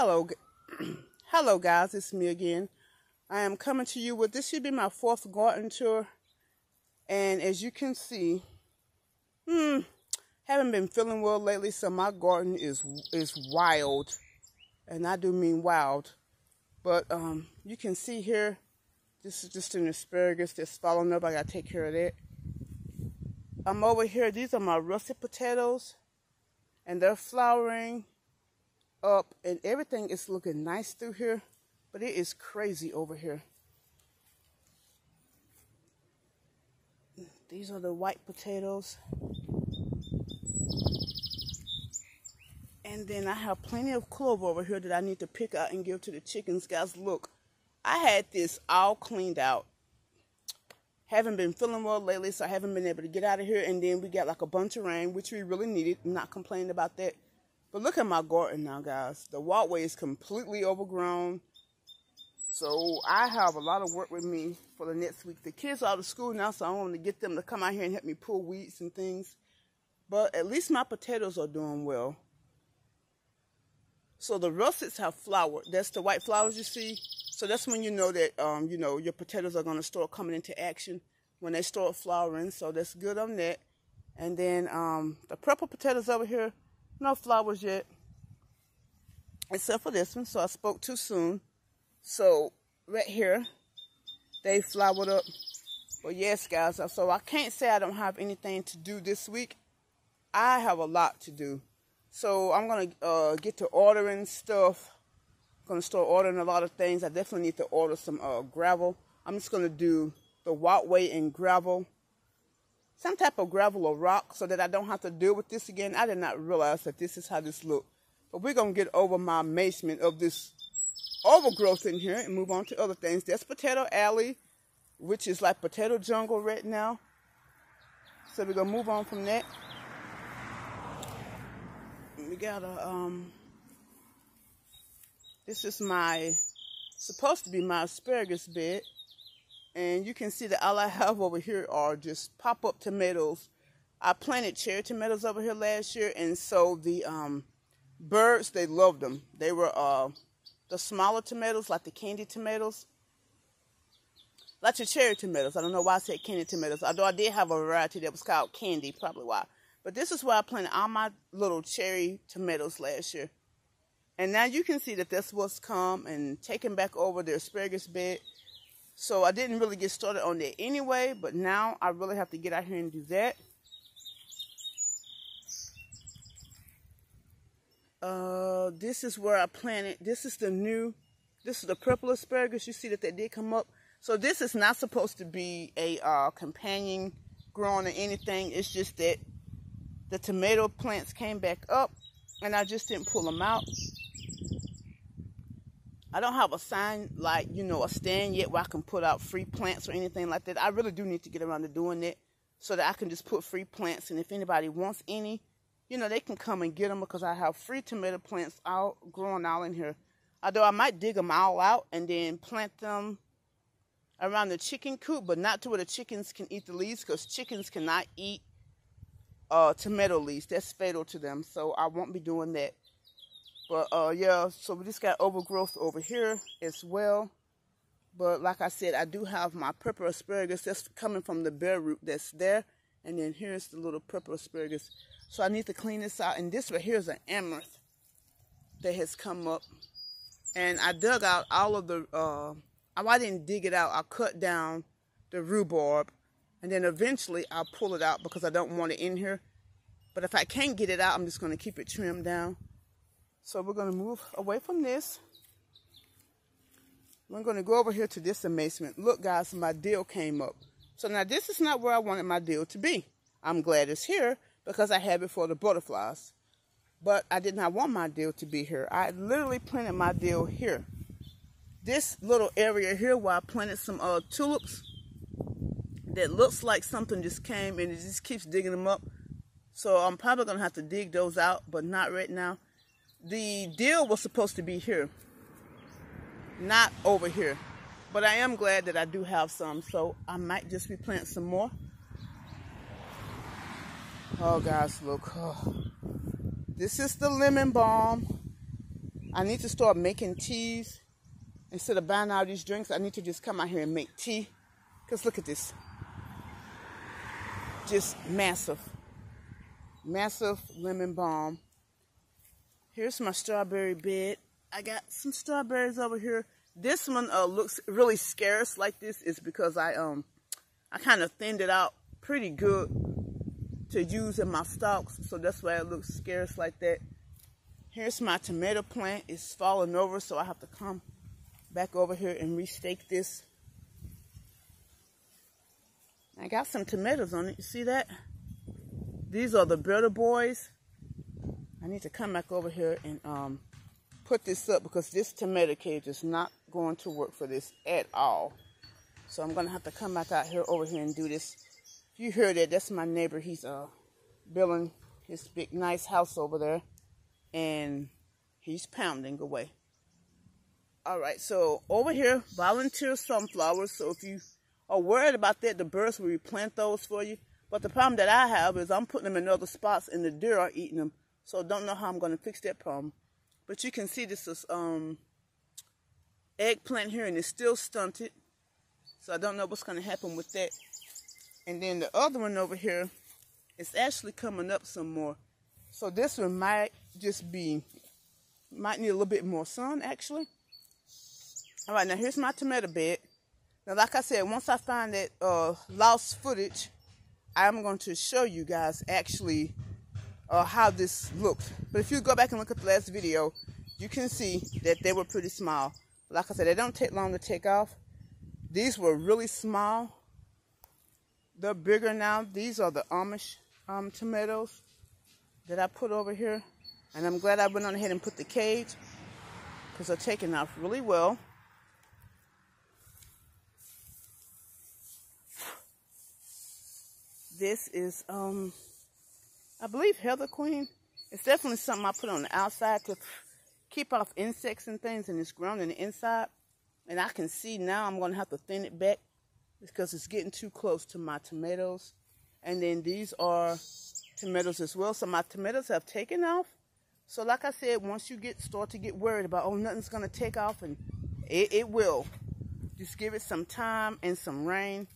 Hello, hello guys, it's me again. I am coming to you with, this should be my 4th garden tour. And as you can see, haven't been feeling well lately, so my garden is wild. And I do mean wild. But you can see here, this is just an asparagus that's falling up. I gotta take care of that. I'm over here, these are my russet potatoes. And they're flowering up, and everything is looking nice through here, but it is crazy over here. These are the white potatoes. And then I have plenty of clover over here that I need to pick out and give to the chickens. Guys, look, I had this all cleaned out. Haven't been feeling well lately, so I haven't been able to get out of here. And then we got like a bunch of rain, which we really needed. I'm not complaining about that. But look at my garden now, guys. The walkway is completely overgrown. So I have a lot of work with me for the next week. The kids are out of school now, so I want to get them to come out here and help me pull weeds and things. But at least my potatoes are doing well. So the russets have flowered. That's the white flowers you see. So that's when you know that, your potatoes are going to start coming into action when they start flowering. So that's good on that. And then the purple potatoes over here, no flowers yet, except for this one. So I spoke too soon. So right here, they flowered up. But yes, guys, so I can't say I don't have anything to do this week. I have a lot to do. So I'm going to get to ordering stuff. I'm going to start ordering a lot of things. I definitely need to order some gravel. I'm just going to do the walkway and gravel. Some type of gravel or rock so that I don't have to deal with this again. I did not realize that this is how this looked. But we're going to get over my amazement of this overgrowth in here and move on to other things. That's Potato Alley, which is like potato jungle right now. So we're going to move on from that. We got a, this is supposed to be my asparagus bed. And you can see that all I have over here are just pop-up tomatoes. I planted cherry tomatoes over here last year, and so the birds, they loved them. They were the smaller tomatoes, like the candy tomatoes. Like the cherry tomatoes. I don't know why I said candy tomatoes, although I did have a variety that was called candy, probably why. But this is where I planted all my little cherry tomatoes last year. And now you can see that that's what's come and taken back over the asparagus bed. So I didn't really get started on that anyway, but now I really have to get out here and do that. This is where I planted. This is the purple asparagus. You see that they did come up. So this is not supposed to be a companion growing or anything. It's just that the tomato plants came back up and I just didn't pull them out. I don't have a sign like, a stand yet where I can put out free plants or anything like that. I really do need to get around to doing that so that I can just put free plants. And if anybody wants any, they can come and get them because I have free tomato plants growing all in here. Although I might dig them all out and then plant them around the chicken coop, but not to where the chickens can eat the leaves because chickens cannot eat tomato leaves. That's fatal to them. So I won't be doing that. But, yeah, so we just got overgrowth over here as well. But like I said, I do have my purple asparagus that's coming from the bare root that's there. And then here's the little purple asparagus. So I need to clean this out. And this right here is an amaranth that has come up. And I dug out all of the, I didn't dig it out. I cut down the rhubarb. And then eventually I'll pull it out because I don't want it in here. But if I can't get it out, I'm just going to keep it trimmed down. So we're going to move away from this. We're going to go over here to this amazement. Look, guys, my dill came up. So now this is not where I wanted my dill to be. I'm glad it's here because I have it for the butterflies. But I did not want my dill to be here. I literally planted my dill here. This little area here where I planted some tulips that looks like something just came and it just keeps digging them up. So I'm probably going to have to dig those out, but not right now. The dill was supposed to be here, not over here. But I am glad that I do have some, so I might just replant some more. Oh, guys, look. Oh. This is the lemon balm. I need to start making teas. Instead of buying all these drinks, I need to just come out here and make tea. Because look at this. Just massive. Massive lemon balm. Here's my strawberry bed. I got some strawberries over here. This one looks really scarce like this is because I kind of thinned it out pretty good to use in my stalks. So that's why it looks scarce like that. Here's my tomato plant. It's falling over, so I have to come back over here and restake this. I got some tomatoes on it. You see that? These are the Bitter Boys. I need to come back over here and put this up because this tomato cage is not going to work for this at all. So I'm going to have to come back out here over here and do this. If you hear that, that's my neighbor. He's building his big nice house over there. And he's pounding away. Alright, so over here, volunteer sunflowers. So if you are worried about that, the birds will replant those for you. But the problem that I have is I'm putting them in other spots and the deer are eating them. So I don't know how I'm going to fix that problem. But you can see this is eggplant here and it's still stunted. So I don't know what's going to happen with that. And then the other one over here is actually coming up some more. So this one might just be, might need a little bit more sun actually. All right, now here's my tomato bed. Now, like I said, once I find that lost footage, I'm going to show you guys actually how this looked. But if you go back and look at the last video, you can see that they were pretty small. Like I said, they don't take long to take off. These were really small. They're bigger now. These are the Amish tomatoes that I put over here. And I'm glad I went on ahead and put the cage because they're taking off really well. This is, I believe, Heather Queen. It's definitely something I put on the outside to keep off insects and things, and it's grown in the inside. And I can see now I'm going to have to thin it back because it's getting too close to my tomatoes. And then these are tomatoes as well. So my tomatoes have taken off. So like I said, once you start to get worried about, oh, nothing's going to take off, and it will. Just give it some time and some rain.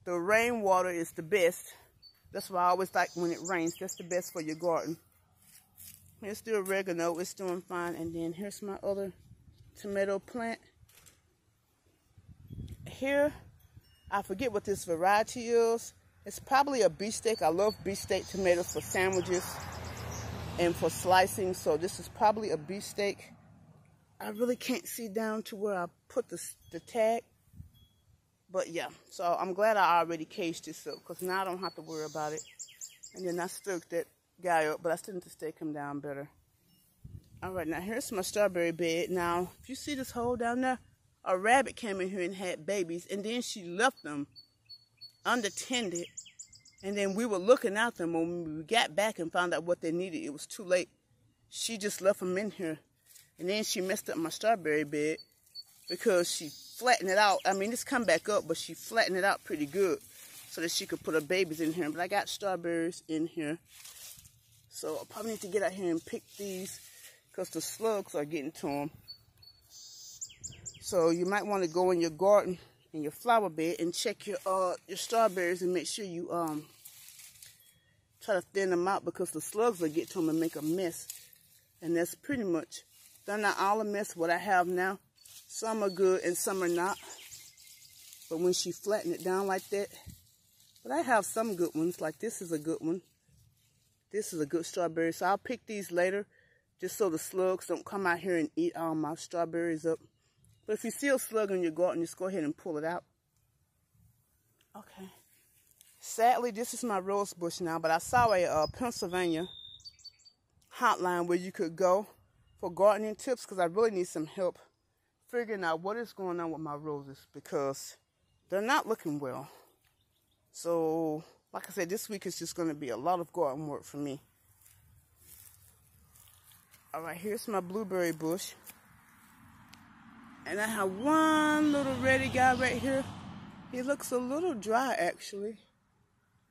The rainwater is the best. That's why I always like when it rains. That's the best for your garden. Here's the oregano. It's doing fine. And then here's my other tomato plant. Here, I forget what this variety is. It's probably a beefsteak. I love beefsteak tomatoes for sandwiches and for slicing. So this is probably a beefsteak. I really can't see down to where I put the tag. But yeah, so I'm glad I already caged this up because now I don't have to worry about it. And then I stoked that guy up, but I still need to stake him down better. All right, now here's my strawberry bed. Now, if you see this hole down there, a rabbit came in here and had babies, and then she left them unattended. And then we were looking at them. When we got back and found out what they needed, it was too late. She just left them in here. And then she messed up my strawberry bed because she flattened it out. I mean, it's come back up, but she flattened it out pretty good so that she could put her babies in here. But I got strawberries in here. So I probably need to get out here and pick these because the slugs are getting to them. So you might want to go in your garden, in your flower bed, and check your strawberries and make sure you try to thin them out because the slugs will get to them and make a mess. And that's pretty much, they're not all a mess what I have now. Some are good and some are not. But when she flattened it down like that, but I have some good ones, like this is a good one. This is a good strawberry. So I'll pick these later just so the slugs don't come out here and eat all my strawberries up. But if you see a slug in your garden, just go ahead and pull it out. Okay. Sadly, this is my rose bush now, but I saw a Pennsylvania hotline where you could go for gardening tips because I really need some help figuring out what is going on with my roses because they're not looking well. So, like I said, this week is just going to be a lot of garden work for me. All right, here's my blueberry bush. And I have one little ready guy right here. He looks a little dry, actually.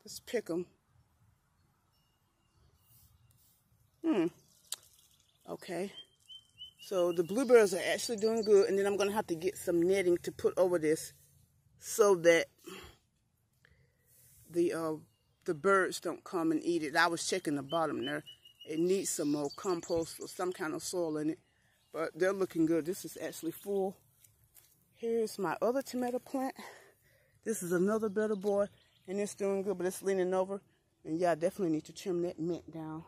Let's pick him. Okay. So the blueberries are actually doing good. And then I'm going to have to get some netting to put over this so that the birds don't come and eat it. I was checking the bottom there. It needs some more compost or some kind of soil in it. But they're looking good. This is actually full. Here's my other tomato plant. This is another better boy. And it's doing good, but it's leaning over. And yeah, I definitely need to trim that mint down.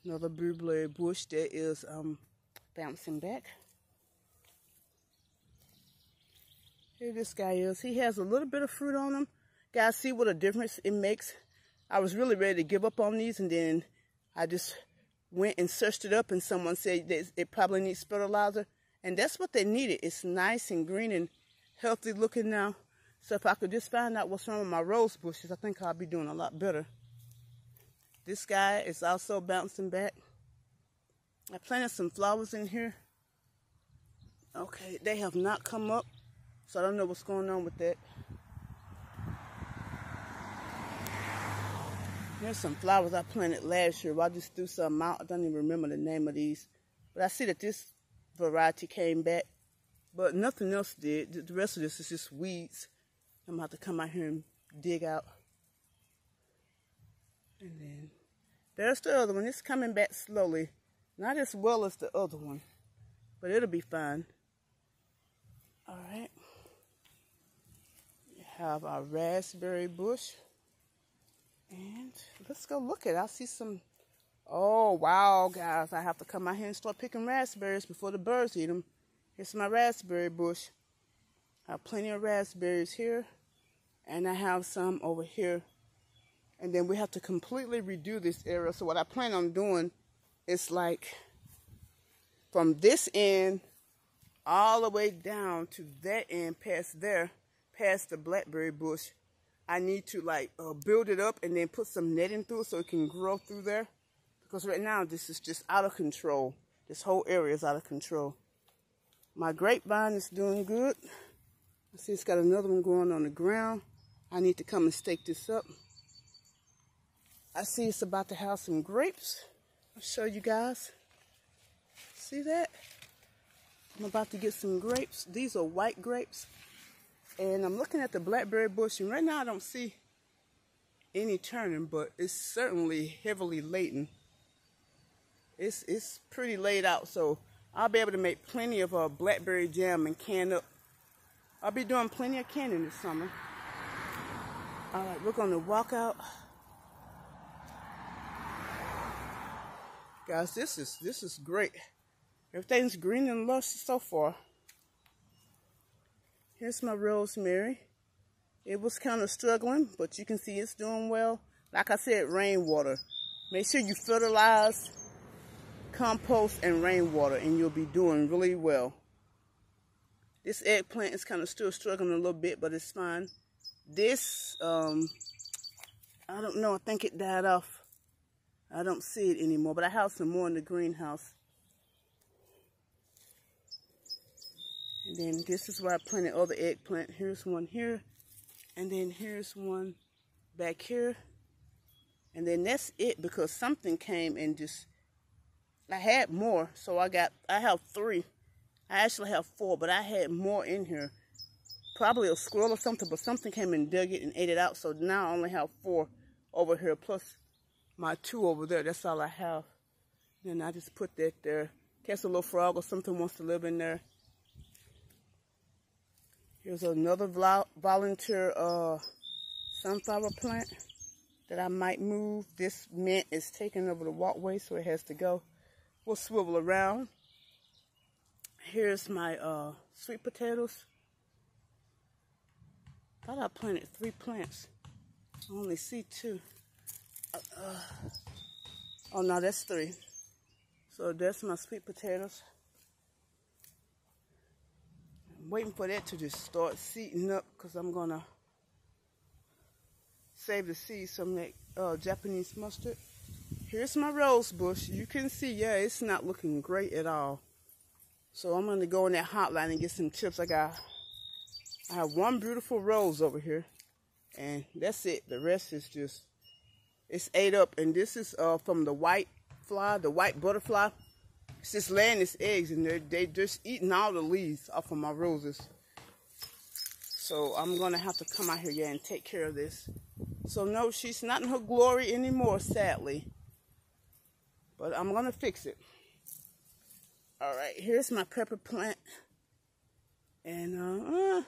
Another blueberry bush that is bouncing back. Here this guy is. He has a little bit of fruit on him. Guys, see what a difference it makes? I was really ready to give up on these, and then I just went and searched it up, and someone said that it probably needs fertilizer. And that's what they needed. It's nice and green and healthy looking now. So if I could just find out what's wrong with my rose bushes, I think I'll be doing a lot better. This guy is also bouncing back. I planted some flowers in here. Okay, they have not come up, so I don't know what's going on with that. There's some flowers I planted last year. I just threw some out. I don't even remember the name of these. But I see that this variety came back, but nothing else did. The rest of this is just weeds. I'm about to come out here and dig out. And then there's the other one. It's coming back slowly. Not as well as the other one, but it'll be fine. All right. We have our raspberry bush. And let's go look at it. I see some. Oh, wow, guys. I have to come out here and start picking raspberries before the birds eat them. Here's my raspberry bush. I have plenty of raspberries here. And I have some over here. And then we have to completely redo this area. So what I plan on doing is like from this end all the way down to that end past there, past the blackberry bush. I need to like build it up and then put some netting through it so it can grow through there. Because right now this is just out of control. This whole area is out of control. My grapevine is doing good. I see it's got another one growing on the ground. I need to come and stake this up. I see it's about to have some grapes. I'll show you guys. See that? I'm about to get some grapes. These are white grapes. And I'm looking at the blackberry bush, and right now I don't see any turning, but it's certainly heavily laden. It's pretty laid out, so I'll be able to make plenty of blackberry jam and can up. I'll be doing plenty of canning this summer. All right, we're going to walk out. Guys, this is great. Everything's green and lush so far. Here's my rosemary. It was kind of struggling, but you can see it's doing well. Like I said, rainwater. Make sure you fertilize, compost, and rainwater, and you'll be doing really well. This eggplant is kind of still struggling a little bit, but it's fine. This, I don't know, I think it died off. I don't see it anymore, but I have some more in the greenhouse. And then this is where I planted other eggplant. Here's one here. And then here's one back here. And then that's it, because something came and just, I had more. So I have 3. I actually have 4, but I had more in here. Probably a squirrel or something, but something came and dug it and ate it out. So now I only have 4 over here, plus my 2 over there. That's all I have. Then I just put that there. In case a little frog or something wants to live in there. Here's another volunteer sunflower plant that I might move. This mint is taking over the walkway, so it has to go. We'll swivel around. Here's my sweet potatoes. Thought I planted 3 plants. I only see 2. Oh no, that's 3. So that's my sweet potatoes. I'm waiting for that to just start seeding up, because I'm gonna save the seeds from that Japanese mustard. Here's my rose bush. You can see, yeah, it's not looking great at all. So I'm gonna go in that hotline and get some tips. I have 1 beautiful rose over here, and that's it. The rest is just, it's ate up. And this is from the white fly, the white butterfly. It's just laying its eggs, and they just eating all the leaves off of my roses. So I'm going to have to come out here, yeah, and take care of this. So no, she's not in her glory anymore, sadly. But I'm going to fix it. All right, here's my pepper plant. And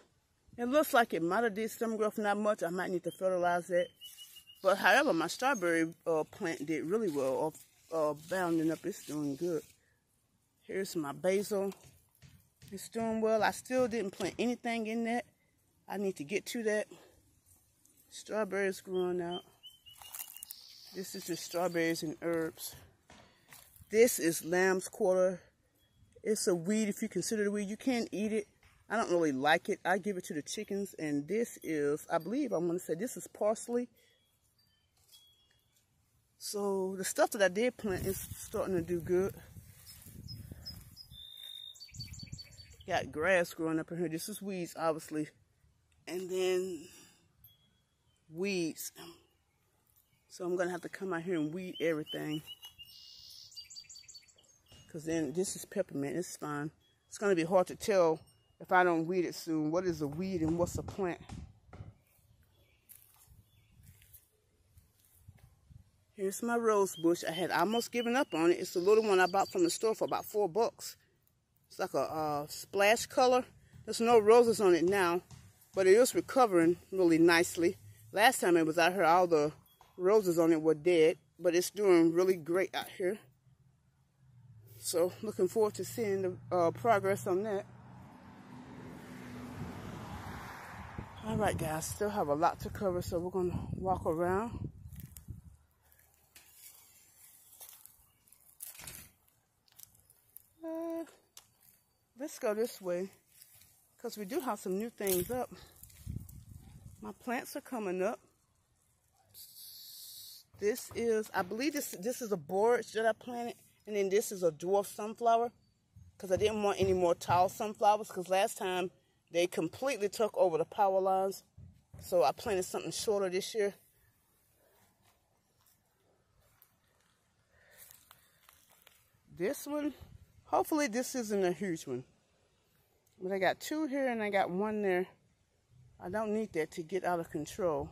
it looks like it might have did some growth, not much. I might need to fertilize that. But however, my strawberry plant did really well. Bounding up, it's doing good. Here's my basil. It's doing well. I still didn't plant anything in that. I need to get to that. Strawberries growing out. This is just strawberries and herbs. This is lamb's quarter. It's a weed if you consider it a weed. You can't eat it. I don't really like it. I give it to the chickens. And this is, I believe I'm going to say, this is parsley. So the stuff that I did plant is starting to do good. Got grass growing up in here. This is weeds, obviously. And then weeds. So I'm going to have to come out here and weed everything. Because then this is peppermint. It's fine. It's going to be hard to tell if I don't weed it soon. What is a weed and what's a plant? Here's my rose bush. I had almost given up on it. It's a little one I bought from the store for about $4. It's like a splash color. There's no roses on it now, but it is recovering really nicely. Last time it was out here, all the roses on it were dead, but it's doing really great out here. So looking forward to seeing the progress on that. All right, guys, still have a lot to cover, so we're going to walk around. Let's go this way, because we do have some new things up. My plants are coming up. This is, I believe this is a borage that I planted, and then this is a dwarf sunflower, because I didn't want any more tall sunflowers, because last time they completely took over the power lines. So I planted something shorter this year. This one, hopefully this isn't a huge one. But I got two here and I got one there. I don't need that to get out of control.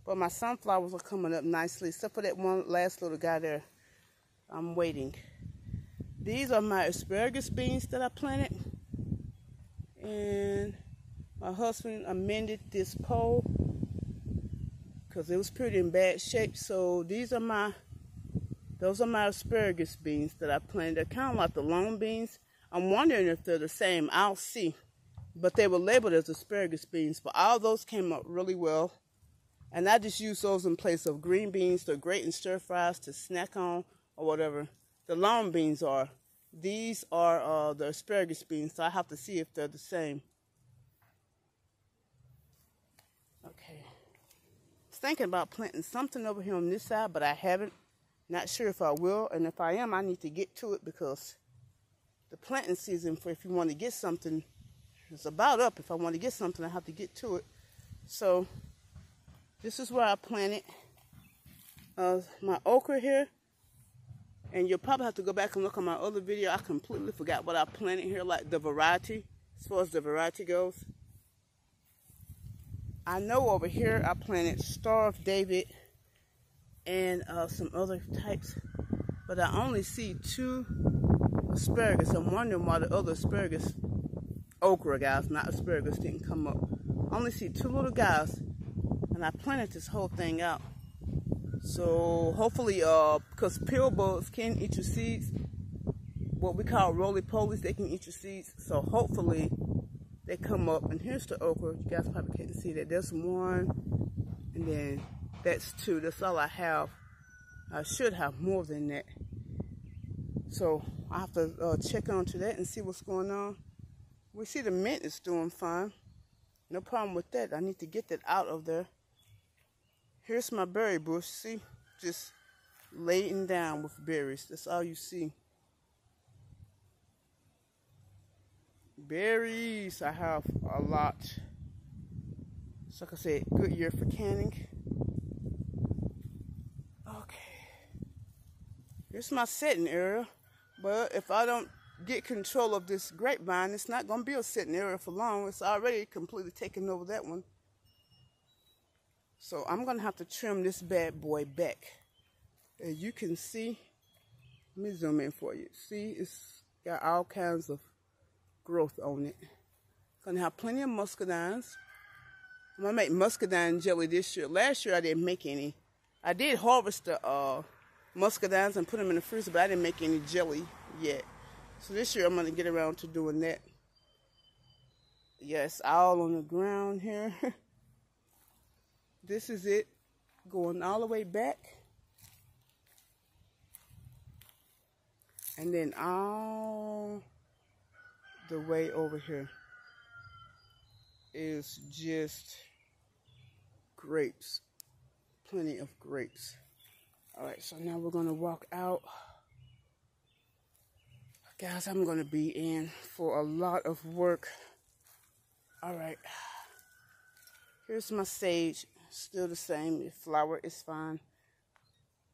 But my sunflowers are coming up nicely, except for that one last little guy there. I'm waiting. These are my asparagus beans that I planted. And my husband amended this pole because it was pretty in bad shape. So those are my asparagus beans that I planted. They're kind of like the long beans. I'm wondering if they're the same. I'll see. But they were labeled as asparagus beans. But all those came up really well. And I just use those in place of green beans. They're great in stir fries to snack on or whatever. The long beans are. These are the asparagus beans. So I have to see if they're the same. Okay. I was thinking about planting something over here on this side, but I haven't. Not sure if I will. And if I am, I need to get to it because the planting season for if you want to get something is about up. If I want to get something, I have to get to it. So this is where I planted my okra here. And you'll probably have to go back and look at my other video. I completely forgot what I planted here, like the variety, as far as the variety goes. I know over here I planted Star of David and some other types. But I only see 2 asparagus. I'm wondering why the other asparagus, okra guys, not asparagus, didn't come up. I only see 2 little guys, and I planted this whole thing out. So hopefully, because pill bugs can eat your seeds, what we call roly-polies, they can eat your seeds. So hopefully they come up. And here's the okra. You guys probably can't see that. There's 1, and then that's 2. That's all I have. I should have more than that. So I have to check onto that and see what's going on. We see the mint is doing fine. No problem with that. I need to get that out of there. Here's my berry bush. See? Just laying down with berries. That's all you see. Berries. I have a lot. So like I said, good year for canning. Okay. Here's my setting area. But if I don't get control of this grapevine, it's not going to be a sitting area for long. It's already completely taken over that one. So I'm going to have to trim this bad boy back. As you can see, let me zoom in for you. See, it's got all kinds of growth on it. Going to have plenty of muscadines. I'm going to make muscadine jelly this year. Last year I didn't make any. I did harvest the muscadines and put them in the freezer, but I didn't make any jelly yet. So this year I'm going to get around to doing that. Yes, all on the ground here. This is it, going all the way back. And then all the way over here is just grapes. Plenty of grapes. All right, so now we're going to walk out. Guys, I'm going to be in for a lot of work. All right. Here's my sage. Still the same. The flower is fine.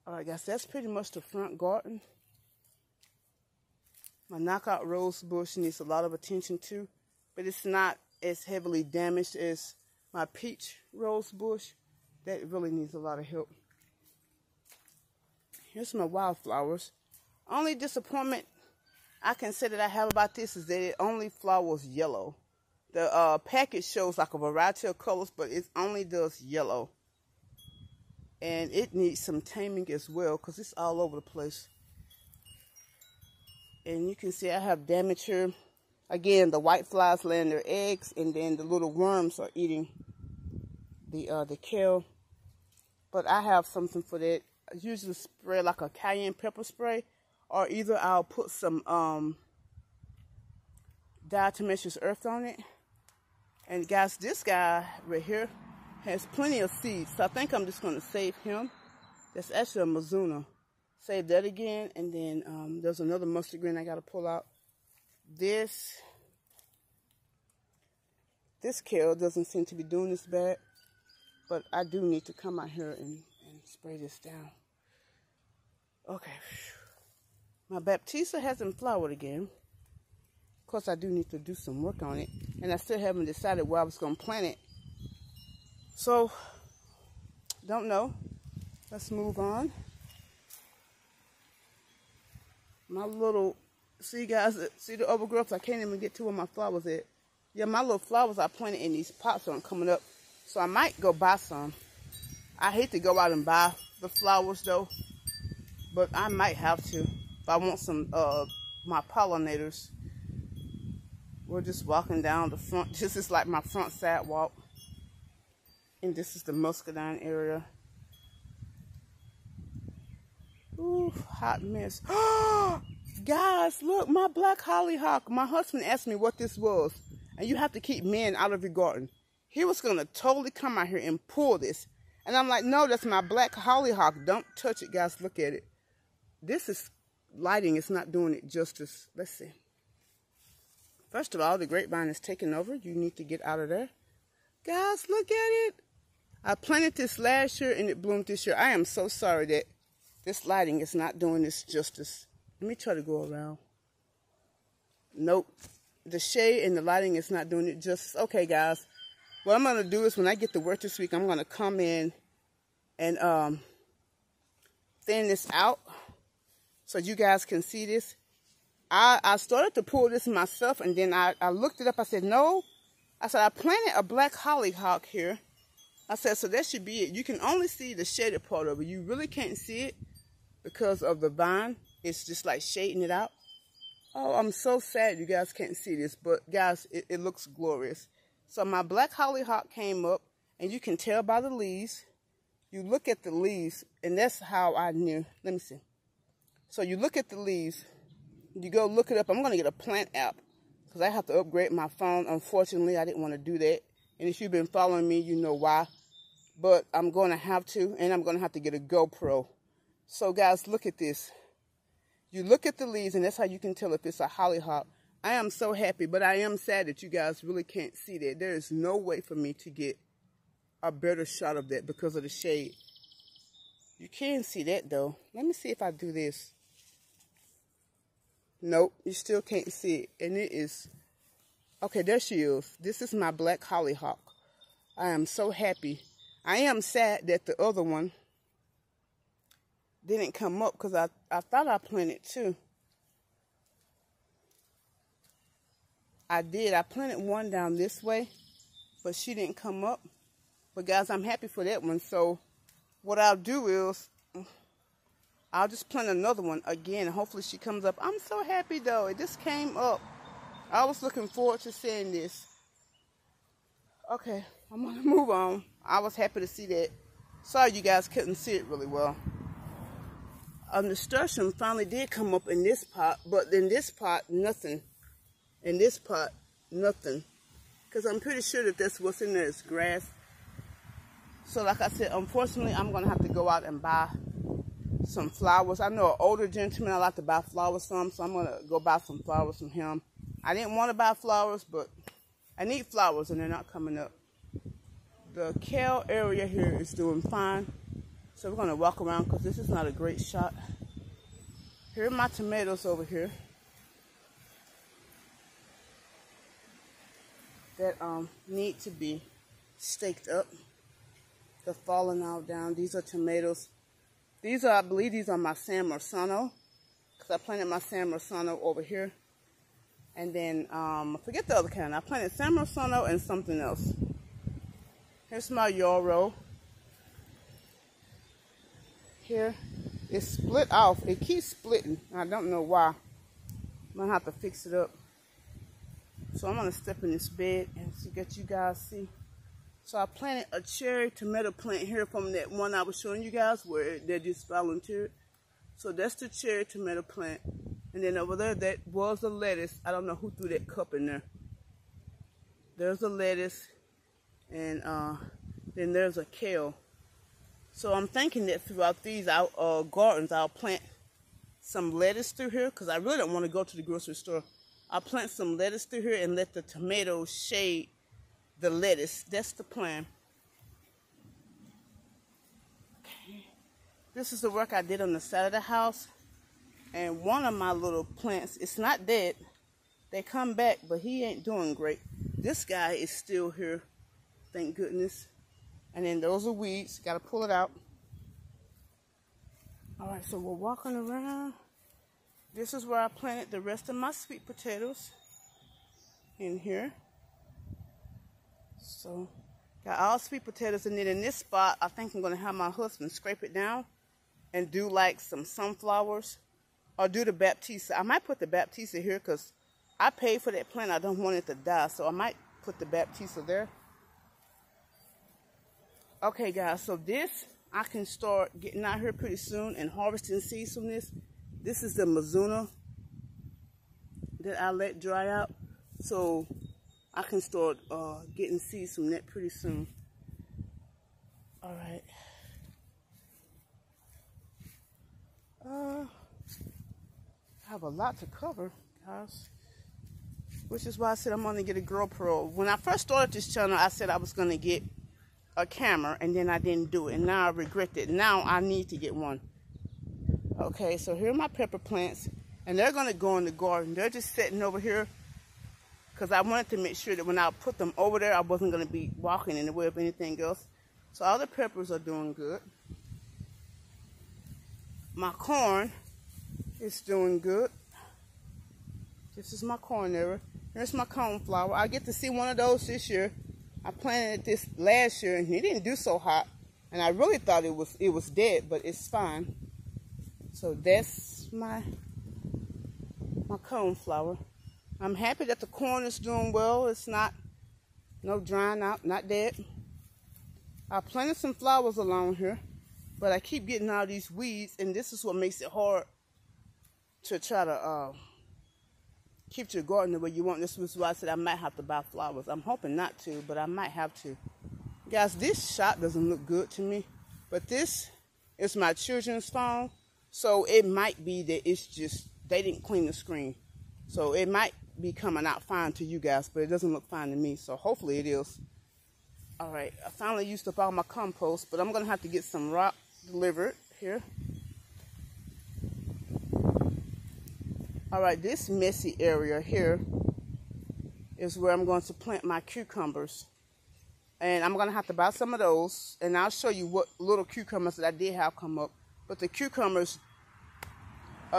All right, guys, that's pretty much the front garden. My knockout rose bush needs a lot of attention too, but it's not as heavily damaged as my peach rose bush. That really needs a lot of help. Here's my wildflowers. Only disappointment I can say that I have about this is that it only flowers yellow. The package shows like a variety of colors, but it only does yellow. And it needs some taming as well because it's all over the place. And you can see I have damage here. Again, the white flies laying their eggs, and then the little worms are eating the kale. But I have something for that. I usually spray like a cayenne pepper spray, or either I'll put some diatomaceous earth on it. And guys, this guy right here has plenty of seeds, so I think I'm just going to save him. That's actually a Mizuna. Save that again, and then there's another mustard green I got to pull out. This kale doesn't seem to be doing this bad, but I do need to come out here and spray this down. Okay. My Baptista hasn't flowered again. Of course, I do need to do some work on it, and I still haven't decided where I was going to plant it. So, don't know. Let's move on. My little, see guys, see the overgrowth? I can't even get to where my flowers at. Yeah, my little flowers I planted in these pots aren't coming up, so I might go buy some. I hate to go out and buy the flowers though, but I might have to if I want some my pollinators. We're just walking down the front. This is like my front sidewalk, and this is the muscadine area. Ooh, hot mess. Guys, look, my black hollyhock. My husband asked me what this was, and you have to keep men out of your garden. He was going to totally come out here and pull this. And I'm like, no, that's my black hollyhock. Don't touch it, guys. Look at it. This is lighting. It's not doing it justice. Let's see. First of all, the grapevine is taking over. You need to get out of there. Guys, look at it. I planted this last year, and it bloomed this year. I am so sorry that this lighting is not doing this justice. Let me try to go around. Nope. The shade and the lighting is not doing it justice. Okay, guys. What I'm going to do is when I get to work this week, I'm going to come in and thin this out so you guys can see this. I started to pull this myself, and then I looked it up. I said, no. I said, I planted a black hollyhock here. I said, so that should be it. You can only see the shaded part of it. You really can't see it because of the vine. It's just like shading it out. Oh, I'm so sad you guys can't see this. But, guys, it looks glorious. So my black hollyhock came up, and you can tell by the leaves. You look at the leaves, and that's how I knew. Let me see. So you look at the leaves. You go look it up. I'm going to get a plant app because I have to upgrade my phone. Unfortunately, I didn't want to do that. And if you've been following me, you know why. But I'm going to have to, and I'm going to have to get a GoPro. So, guys, look at this. You look at the leaves, and that's how you can tell if it's a hollyhock. I am so happy, but I am sad that you guys really can't see that. There is no way for me to get a better shot of that because of the shade. You can see that, though. Let me see if I do this. Nope, you still can't see it. And it is, okay, there she is. This is my black hollyhock. I am so happy. I am sad that the other one didn't come up because I thought I planted two. I did. I planted one down this way, but she didn't come up. But guys, I'm happy for that one. So what I'll do is I'll just plant another one again, and hopefully she comes up. I'm so happy though. It just came up. I was looking forward to seeing this. Okay, I'm gonna move on. I was happy to see that. Sorry you guys couldn't see it really well. Nasturtium finally did come up in this pot, but in this pot, nothing. In this pot, nothing. Because I'm pretty sure that that's what's in there is grass. So like I said, unfortunately, I'm going to have to go out and buy some flowers. I know an older gentleman I like to buy flowers from, so I'm going to go buy some flowers from him. I didn't want to buy flowers, but I need flowers and they're not coming up. The kale area here is doing fine. So we're going to walk around because this is not a great shot. Here are my tomatoes over here. That need to be staked up. They're falling all down. These are tomatoes. These are, I believe these are my San Marzano. Because I planted my San Marzano over here. And then, I forget the other kind. I planted San Marzano and something else. Here's my yarrow. Here, it's split off. It keeps splitting. I don't know why. I'm going to have to fix it up. So I'm going to step in this bed and get you guys see. So I planted a cherry tomato plant here from that one I was showing you guys where they just volunteered. So that's the cherry tomato plant. And then over there, that was the lettuce. I don't know who threw that cup in there. There's the lettuce. And then there's a kale. So I'm thinking that throughout these gardens, I'll plant some lettuce through here. Because I really don't want to go to the grocery store. I'll plant some lettuce through here and let the tomatoes shade the lettuce. That's the plan. Okay. This is the work I did on the side of the house. And one of my little plants, it's not dead. They come back, but he ain't doing great. This guy is still here. Thank goodness. And then those are weeds. Got to pull it out. All right, so we're walking around. This is where I planted the rest of my sweet potatoes in here. So, got all sweet potatoes. And then in this spot, I think I'm going to have my husband scrape it down and do like some sunflowers or do the Baptista. I might put the Baptista here because I paid for that plant. I don't want it to die, so I might put the Baptista there. Okay, guys, so this, I can start getting out here pretty soon and harvesting seeds from this. This is the Mizuna that I let dry out. So I can start getting seeds from that pretty soon. All right. I have a lot to cover, guys. Which is why I said I'm going to get a GoPro. When I first started this channel, I said I was going to get a camera, and then I didn't do it. And now I regret it. Now I need to get one. Okay, so here are my pepper plants, and they're going to go in the garden. They're just sitting over here because I wanted to make sure that when I put them over there, I wasn't going to be walking in the way of anything else. So all the peppers are doing good. My corn is doing good. This is my corn area. Here's my cornflower. I get to see one of those this year. I planted this last year, and it didn't do so hot. And I really thought it was dead, but it's fine. So that's my cornflower. I'm happy that the corn is doing well. It's not no drying out, not dead. I planted some flowers along here, but I keep getting all these weeds, and this is what makes it hard to try to keep your garden the way you want. This was why I said I might have to buy flowers. I'm hoping not to, but I might have to. Guys, this shot doesn't look good to me, but this is my children's phone. So it might be that it's just, they didn't clean the screen. So it might be coming out fine to you guys, but it doesn't look fine to me. So hopefully it is. All right, I finally used up all my compost, but I'm going to have to get some rock delivered here. All right, this messy area here is where I'm going to plant my cucumbers. And I'm going to have to buy some of those. And I'll show you what little cucumbers that I did have come up. But the cucumbers,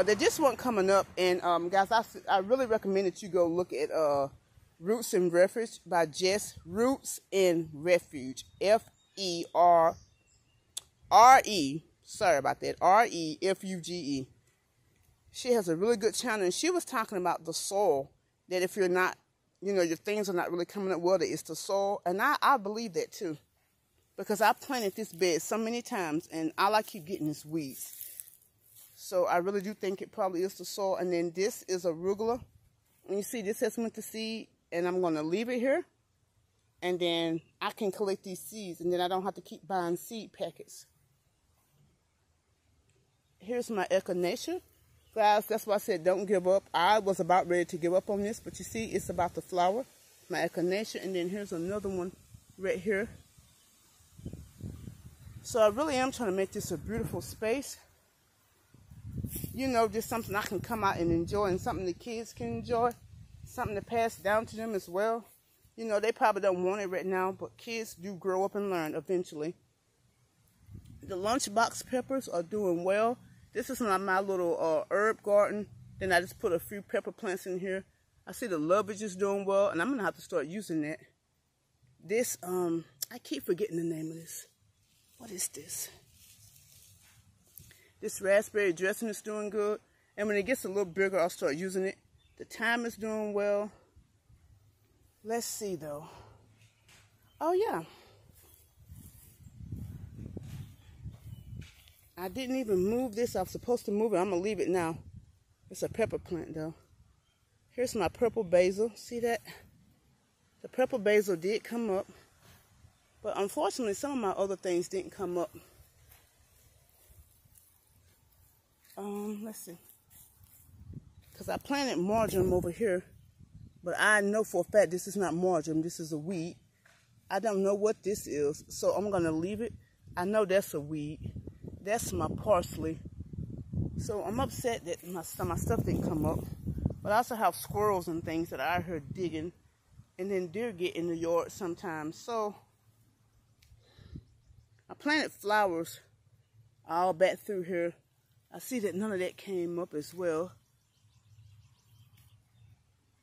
they just weren't coming up. And guys, I really recommend that you go look at Roots and Refuge by Jess. Roots and Refuge. F-E-R-R-E. Sorry about that. R-E-F-U-G-E. She has a really good channel. And she was talking about the soil. That if you're not, you know, your things are not really coming up well, that it's the soil. And I believe that too. Because I planted this bed so many times. And all I keep getting is weeds. So I really do think it probably is the soil. And then this is arugula. And you see this has went to seed. And I'm going to leave it here. And then I can collect these seeds. And then I don't have to keep buying seed packets. Here's my echinacea. Guys, that's why I said don't give up. I was about ready to give up on this. But you see, it's about the flower. My echinacea. And then here's another one right here. So I really am trying to make this a beautiful space. You know, just something I can come out and enjoy. And something the kids can enjoy. Something to pass down to them as well. You know, they probably don't want it right now. But kids do grow up and learn eventually. The lunchbox peppers are doing well. This is my little herb garden. Then I just put a few pepper plants in here. I see the lovage is doing well. And I'm going to have to start using that. This, I keep forgetting the name of this. What is this? This raspberry dressing is doing good. And when it gets a little bigger, I'll start using it. The thyme is doing well. Let's see, though. Oh, yeah. I didn't even move this. I was supposed to move it. I'm going to leave it now. It's a pepper plant, though. Here's my purple basil. See that? The purple basil did come up. But unfortunately, some of my other things didn't come up. Let's see. Because I planted marjoram over here. But I know for a fact this is not marjoram. This is a weed. I don't know what this is. So I'm going to leave it. I know that's a weed. That's my parsley. So I'm upset that my stuff didn't come up. But I also have squirrels and things that I heard digging. And then deer get in the yard sometimes. So I planted flowers all back through here. I see that none of that came up as well.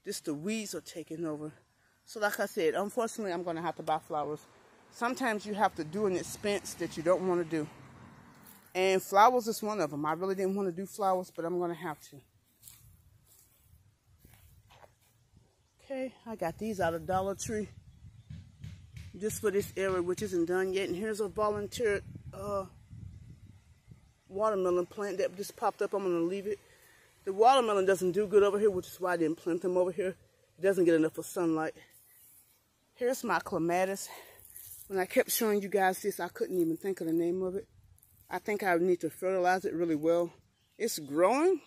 Just the weeds are taking over. So like I said, unfortunately, I'm going to have to buy flowers. Sometimes you have to do an expense that you don't want to do. And flowers is one of them. I really didn't want to do flowers, but I'm going to have to. Okay, I got these out of Dollar Tree. Just for this area, which isn't done yet. And here's a volunteer watermelon plant that just popped up. I'm going to leave it. The watermelon doesn't do good over here, which is why I didn't plant them over here. It doesn't get enough of sunlight. Here's my clematis. When I kept showing you guys this, I couldn't even think of the name of it. I think I need to fertilize it really well. It's growing.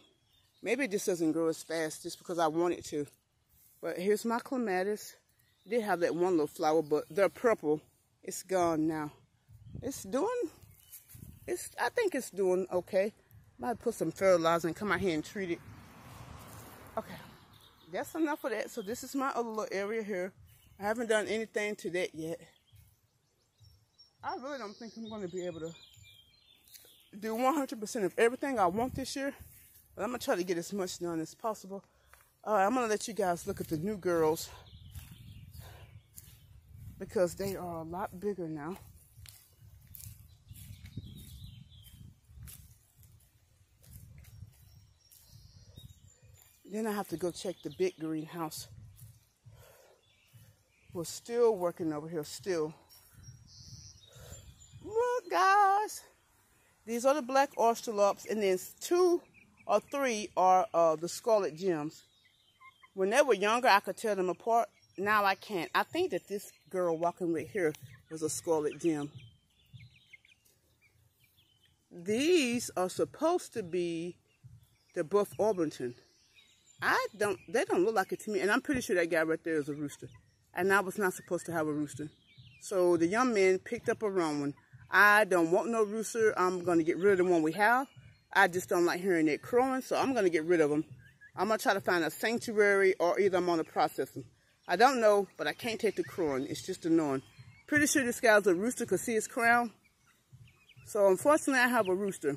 Maybe it just doesn't grow as fast just because I want it to. But here's my clematis. It did have that one little flower, but they're purple. It's gone now. I think it's doing okay. Might put some fertilizer and come out here and treat it. Okay. That's enough of that. So this is my other little area here. I haven't done anything to that yet. I really don't think I'm going to be able to do 100% of everything I want this year. But I'm going to try to get as much done as possible. I'm going to let you guys look at the new girls. Because they are a lot bigger now. Then I have to go check the big greenhouse. We're still working over here, still. Look, guys. These are the black oysterlops, and then 2 or 3 are the scarlet gems. When they were younger, I could tell them apart. Now I can't. I think that this girl walking right here is a scarlet gem. These are supposed to be the Buff Orpington. They don't look like it to me. And I'm pretty sure that guy right there is a rooster. And I was not supposed to have a rooster. So the young man picked up a wrong one. I don't want no rooster. I'm going to get rid of the one we have. I just don't like hearing it crowing. So I'm going to get rid of them. I'm going to try to find a sanctuary or either I'm going to process them. I don't know, but I can't take the crowing. It's just annoying. Pretty sure this guy's a rooster because see his crown. So unfortunately, I have a rooster.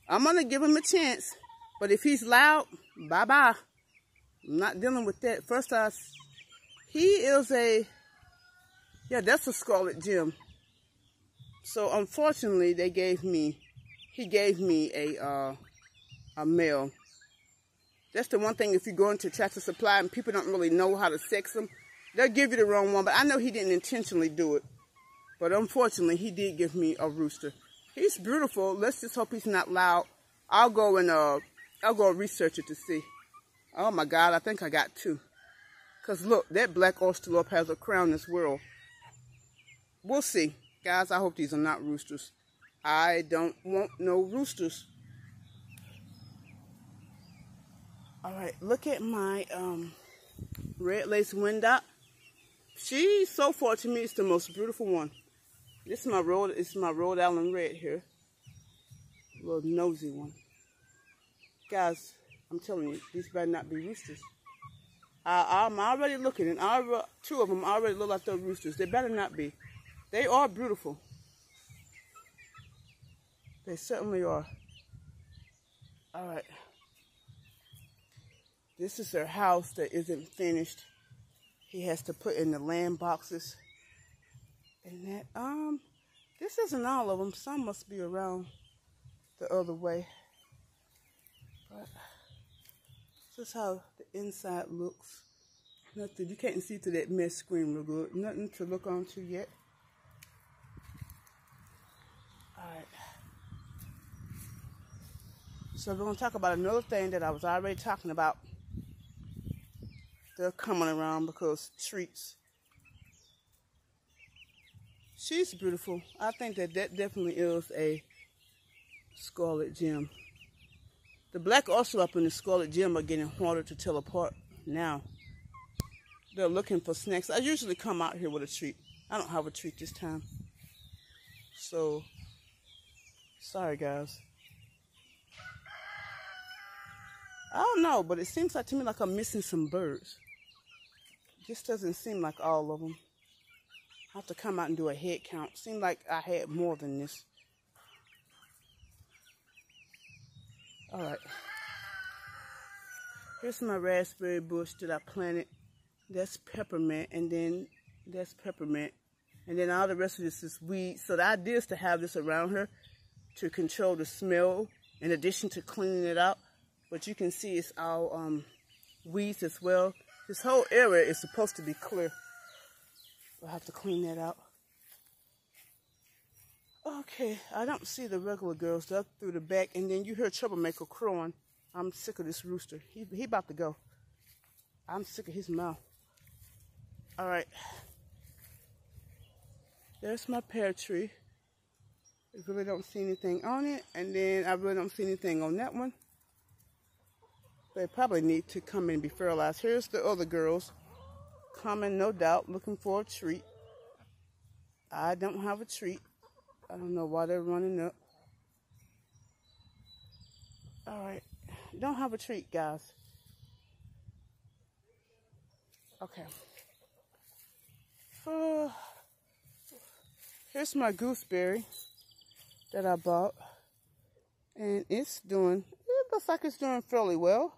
I'm going to give him a chance. But if he's loud, bye-bye. I'm not dealing with that. First off, he is a, yeah, that's a scarlet gem. So unfortunately, he gave me a male. That's the one thing, if you go into Tractor Supply and people don't really know how to sex them, they'll give you the wrong one. But I know he didn't intentionally do it. But unfortunately, he did give me a rooster. He's beautiful. Let's just hope he's not loud. I'll go research it to see. Oh my God, I think I got two. Because look, that black ostelope has a crown as well. We'll see. Guys, I hope these are not roosters. I don't want no roosters. All right, look at my red lace windop. She, so far to me, is the most beautiful one. This is my Rhode Island red here. Little nosy one. Guys, I'm telling you, these better not be roosters. I'm already looking, and two of them already look like they're roosters. They better not be. They are beautiful. They certainly are. All right. This is their house that isn't finished. He has to put in the land boxes. And that, this isn't all of them. Some must be around the other way. But this is how the inside looks. Nothing, you can't see through that mesh screen real good. Nothing to look on to yet. Alright. So we're going to talk about another thing that I was already talking about. They're coming around because treats. She's beautiful. I think that definitely is a scarlet gem. The black ocelot and the scarlet gem are getting harder to tell apart now. They're looking for snacks. I usually come out here with a treat. I don't have a treat this time. So, sorry guys. I don't know, but it seems like to me like I'm missing some birds. Just doesn't seem like all of them. I have to come out and do a head count. Seemed like I had more than this. All right. Here's my raspberry bush that I planted. That's peppermint, and then that's peppermint. And then all the rest of this is weed. So the idea is to have this around her to control the smell in addition to cleaning it out. But you can see it's all weeds as well. This whole area is supposed to be clear. I'll have to clean that out. Okay, I don't see the regular girls. They're through the back, and then you hear Troublemaker crowing. I'm sick of this rooster. He about to go. I'm sick of his mouth. All right. There's my pear tree. I really don't see anything on it, and then I really don't see anything on that one. They probably need to come and be fertilized. Here's the other girls. Coming, no doubt, looking for a treat. I don't have a treat. I don't know why they're running up. All right. Don't have a treat, guys. Okay. Here's my gooseberry that I bought. And it looks like it's doing fairly well.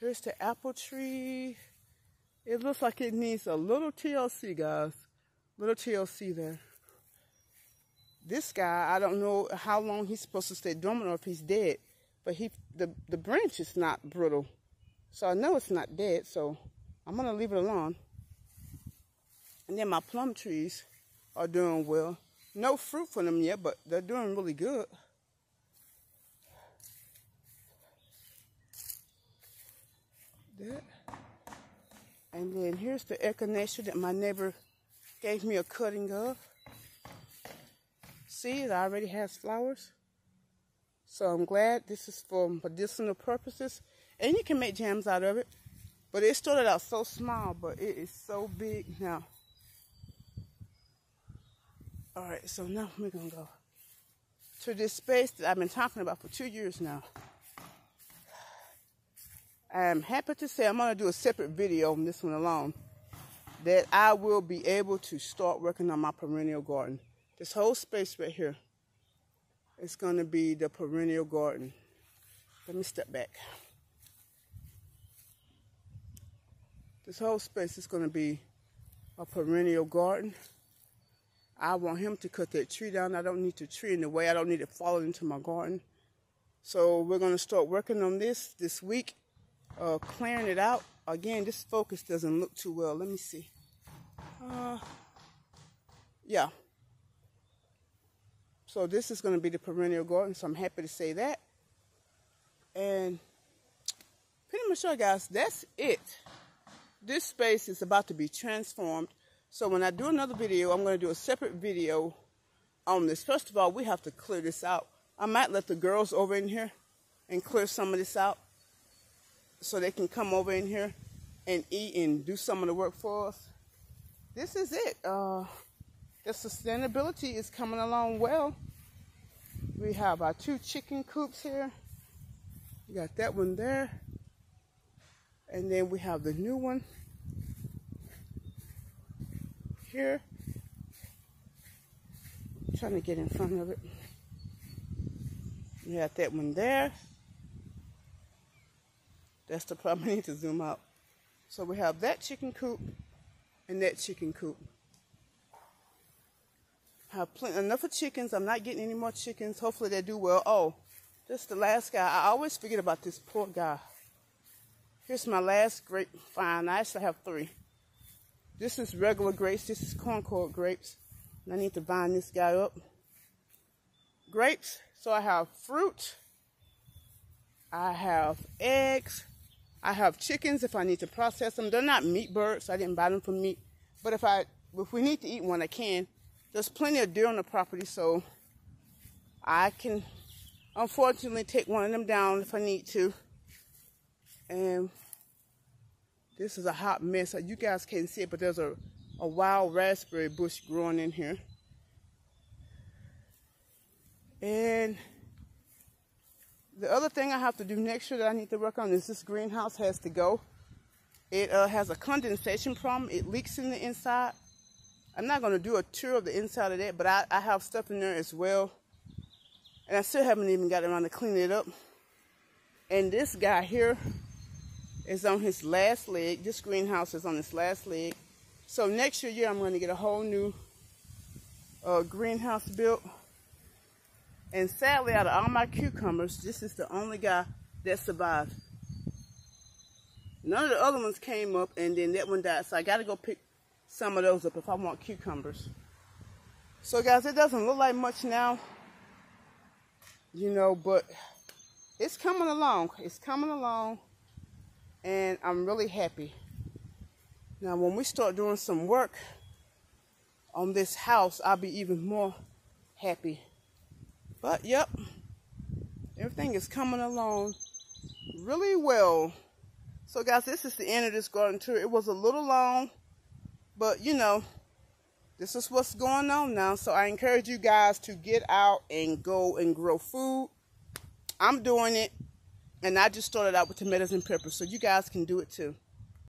Here's the apple tree. It looks like it needs a little TLC, guys. Little TLC there. This guy, I don't know how long he's supposed to stay dormant or if he's dead. But the branch is not brittle. So I know it's not dead, so I'm going to leave it alone. And then my plum trees are doing well. No fruit from them yet, but they're doing really good. That. And then here's the echinacea that my neighbor gave me a cutting of. See, it already has flowers. So I'm glad this is for medicinal purposes. And you can make jams out of it. But it started out so small, but it is so big now. Alright, so now we're going to go to this space that I've been talking about for 2 years now. I'm happy to say I'm going to do a separate video on this one alone, that I will be able to start working on my perennial garden. This whole space right here is going to be the perennial garden. Let me step back. This whole space is going to be a perennial garden. I want him to cut that tree down. I don't need the tree in the way. I don't need it falling into my garden. So we're going to start working on this week, clearing it out. Again, this focus doesn't look too well. Let me see. Yeah. So this is going to be the perennial garden, so I'm happy to say that. And pretty much, guys, that's it. This space is about to be transformed. So when I do another video, I'm going to do a separate video on this. First of all, we have to clear this out. I might let the girls over in here and clear some of this out so they can come over in here and eat and do some of the work for us. This is it. The sustainability is coming along well. We have our 2 chicken coops here. We got that one there. And then we have the new one here. I'm trying to get in front of it. We got that one there. That's the problem. I need to zoom out. So we have that chicken coop and that chicken coop. I have enough of chickens. I'm not getting any more chickens. Hopefully they do well. Oh, this is the last guy. I always forget about this poor guy. Here's my last grapevine. I actually have 3. This is regular grapes. This is Concord grapes. And I need to vine this guy up. Grapes. So I have fruit. I have eggs. I have chickens if I need to process them. They're not meat birds. So I didn't buy them for meat. But if we need to eat one, I can. There's plenty of deer on the property, so I can unfortunately take one of them down if I need to. And this is a hot mess. You guys can't see it, but there's a wild raspberry bush growing in here. And the other thing I have to do next year that I need to work on is this greenhouse has to go. It has a condensation problem. It leaks in the inside. I'm not going to do a tour of the inside of that, but I have stuff in there as well. And I still haven't even got around to cleaning it up. And this guy here is on his last leg. This greenhouse is on his last leg. So next year, I'm going to get a whole new greenhouse built. And sadly, out of all my cucumbers, this is the only guy that survived. None of the other ones came up, and then that one died. So I got to go pick some of those up if I want cucumbers. So guys, it doesn't look like much now, you know, but it's coming along. It's coming along, and I'm really happy. Now, when we start doing some work on this house, I'll be even more happy. But, yep, everything is coming along really well. So, guys, this is the end of this garden tour. It was a little long, but, you know, this is what's going on now. So, I encourage you guys to get out and go and grow food. I'm doing it, and I just started out with tomatoes and peppers, so you guys can do it too.